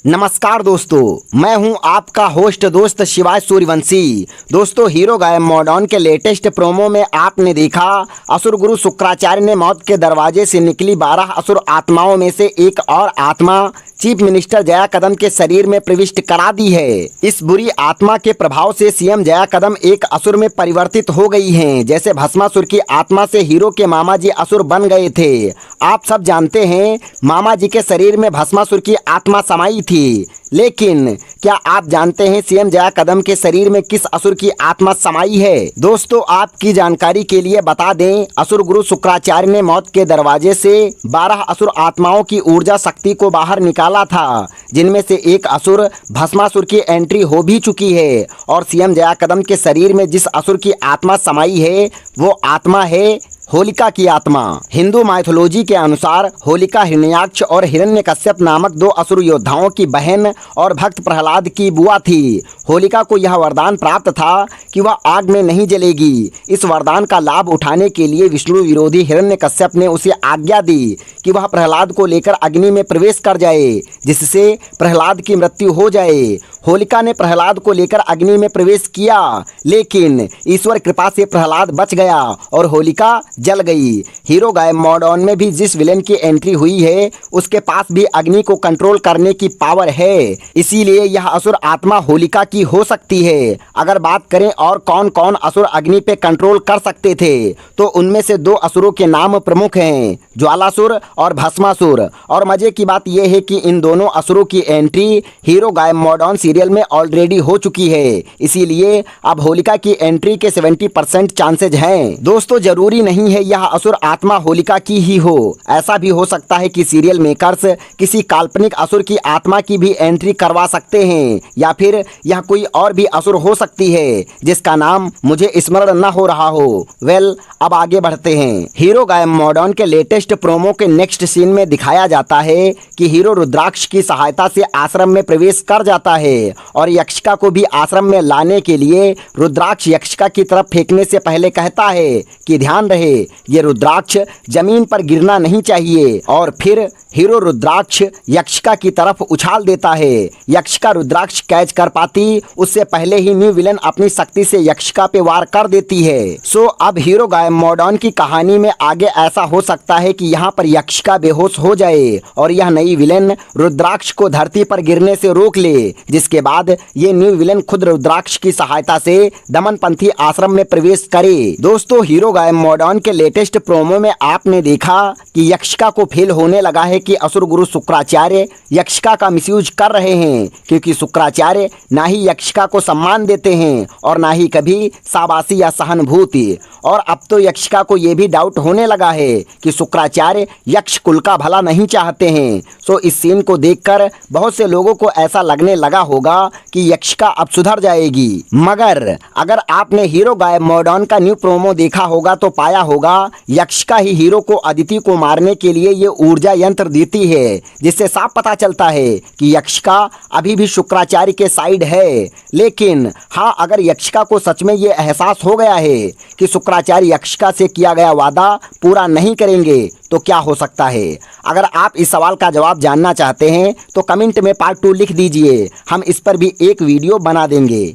नमस्कार दोस्तों, मैं हूं आपका होस्ट दोस्त शिवाय सूर्यवंशी। दोस्तों, हीरो गायब मॉडर्न के लेटेस्ट प्रोमो में आपने देखा असुर गुरु शुक्राचार्य ने मौत के दरवाजे से निकली 12 असुर आत्माओं में से एक और आत्मा चीफ मिनिस्टर जया कदम के शरीर में प्रविष्ट करा दी है। इस बुरी आत्मा के प्रभाव से सीएम जया कदम एक असुर में परिवर्तित हो गई हैं। जैसे भस्मासुर की आत्मा से हीरो के मामा जी असुर बन गए थे। आप सब जानते हैं मामा जी के शरीर में भस्मासुर की आत्मा समाई थी, लेकिन क्या आप जानते हैं सीएम जया कदम के शरीर में किस असुर की आत्मा समाई है? दोस्तों, आपकी जानकारी के लिए बता दें, असुर गुरु शुक्राचार्य ने मौत के दरवाजे से 12 असुर आत्माओं की ऊर्जा शक्ति को बाहर निकाला था, जिनमें से एक असुर भस्मासुर की एंट्री हो भी चुकी है। और सीएम जया कदम के शरीर में जिस असुर की आत्मा समाई है वो आत्मा है होलिका की आत्मा। हिंदू माइथोलॉजी के अनुसार होलिका हिरण्याक्ष और हिरण्यकश्यप नामक दो असुर योद्धाओं की बहन और भक्त प्रहलाद की बुआ थी। होलिका को यह वरदान प्राप्त था कि वह आग में नहीं जलेगी। इस वरदान का लाभ उठाने के लिए विष्णु विरोधी हिरण्यकश्यप ने उसे आज्ञा दी कि वह प्रहलाद को लेकर अग्नि में प्रवेश कर जाए, जिससे प्रहलाद की मृत्यु हो जाए। होलिका ने प्रहलाद को लेकर अग्नि में प्रवेश किया, लेकिन ईश्वर कृपा से प्रहलाद बच गया और होलिका जल गई। हीरो गायब मॉडर्न में भी जिस विलेन की एंट्री हुई है उसके पास भी अग्नि को कंट्रोल करने की पावर है, इसीलिए यह असुर आत्मा होलिका की हो सकती है। अगर बात करें और कौन कौन असुर अग्नि पे कंट्रोल कर सकते थे, तो उनमें से दो असुरों के नाम प्रमुख हैं, ज्वालासुर और भस्मासुर। और मजे की बात यह है कि इन दोनों असुरों की एंट्री हीरो गायब मॉडर्न सीरियल में ऑलरेडी हो चुकी है, इसीलिए अब होलिका की एंट्री के 70% चांसेज हैं। दोस्तों, जरूरी नहीं है यह असुर आत्मा होलिका की ही हो। ऐसा भी हो सकता है कि सीरियल मेकर्स किसी काल्पनिक असुर की आत्मा की भी एंट्री करवा सकते हैं, या फिर यह कोई और भी असुर हो सकती है जिसका नाम मुझे स्मरण न हो रहा हो। अब आगे बढ़ते हैं। हीरो गायब मॉडर्न के लेटेस्ट प्रोमो के नेक्स्ट सीन में दिखाया जाता है कि हीरो रुद्राक्ष की सहायता से आश्रम में प्रवेश कर जाता है और यक्षिका को भी आश्रम में लाने के लिए रुद्राक्ष यक्षिका की तरफ फेंकने से पहले कहता है कि ध्यान रहे, ये रुद्राक्ष जमीन पर गिरना नहीं चाहिए। और फिर हीरो रुद्राक्ष यक्षिका की तरफ उछाल देता है। यक्षिका रुद्राक्ष कैच कर पाती उससे पहले ही न्यू विलेन अपनी शक्ति से यक्षिका पे वार कर देती है। अब हीरो गायब मॉडर्न की कहानी में आगे ऐसा हो सकता है कि यहाँ पर यक्षिका बेहोश हो जाए और यह नई विलेन रुद्राक्ष को धरती पर गिरने से रोक ले, जिसके बाद ये न्यू विलेन खुद रुद्राक्ष की सहायता से दमनपंथी आश्रम में प्रवेश करे। दोस्तों, हीरो गायब मॉडर्न के लेटेस्ट प्रोमो में आपने देखा कि यक्षिका को फील होने लगा है कि असुर गुरु शुक्राचार्य यक्षिका का मिसयूज कर रहे हैं, क्योंकि शुक्राचार्य ना ही यक्षिका को सम्मान देते हैं और ना ही कभी शाबाशी या सहानुभूति। और अब तो यक्षिका को यह भी डाउट होने लगा है कि शुक्राचार्य यक्ष कुल का भला नहीं चाहते हैं। इस सीन को देखकर बहुत से लोगों को ऐसा लगने लगा होगा कि यक्षिका अब सुधर जाएगी। मगर अगर आपने हीरो गायब मॉडर्न का न्यू प्रोमो देखा होगा तो पाया होगा यक्षिका ही हीरो को अदिति को मारने के लिए ये ऊर्जा यंत्र देती है, जिससे साफ पता चलता है कि यक्षिका अभी भी शुक्राचार्य के साइड है। लेकिन हाँ, अगर यक्षिका को सच में ये एहसास हो गया है कि शुक्राचार्य यक्षिका से किया गया वादा पूरा नहीं करेंगे, तो क्या हो सकता है? अगर आप इस सवाल का जवाब जानना चाहते हैं तो कमेंट में पार्ट 2 लिख दीजिए, हम इस पर भी एक वीडियो बना देंगे।